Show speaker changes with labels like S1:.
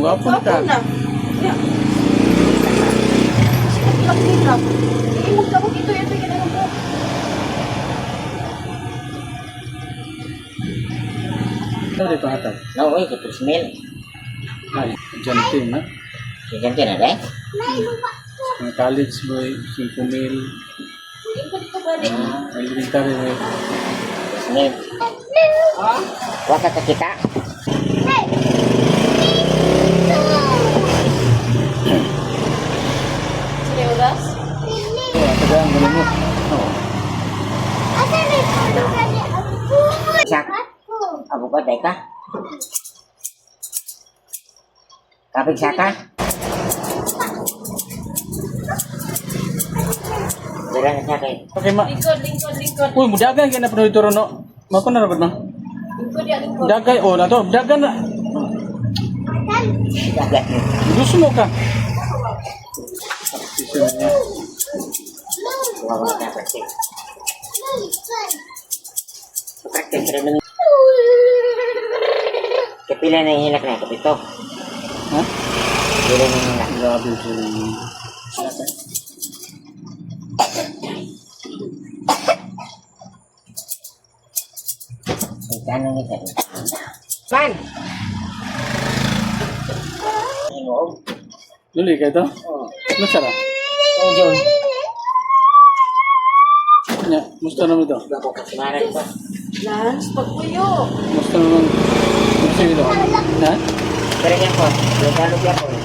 S1: Gwapon ka.
S2: Gwapon na. Ya. Hilak-hilak. Imog ka mo ito. Ito yung ano mo.
S1: Ano dito hatag?
S3: No, oy, kapag smell.
S1: Ay, jantin ha?
S3: Ganyan din na rin.
S1: Mga college boy, 5,000.
S2: Ikot ito ba rin?
S1: Elementary boy.
S3: Smell. Huwag ka kakita.
S2: Sige, oras?
S1: Oh, tagaan mo mo. Oh.
S3: Sak. Abo ko, teka. Kapig saka. Dira na saka.
S1: Okay ma.
S2: Lingkod.
S1: Uy, mudagan kaya na panoy turo no. Mako na rabat ma.
S2: Lingkod ya, lingkod.
S1: Dagay oh na to. Dagan na.
S3: Dagat mo.
S1: Gusto mo ka. Sisi na niya.
S3: Huwag mo na praktik. Praktik rin nung. Kapila na yung hilak na. Kapito.
S1: Ha?
S3: Kapila na yung hilak.
S1: Grabe siya.
S3: Ay, tanong nito. Man! Inom?
S1: Duli ka ito?
S3: Oo.
S1: Masarap.
S3: Oo, John.
S1: Nya, musta naman ito?
S3: Bako kasimaran ito.
S2: Lance, pagpuyo.
S1: Musta naman? Gusto nyo ito? Ha?
S3: Pero yan po. Lalo yan po.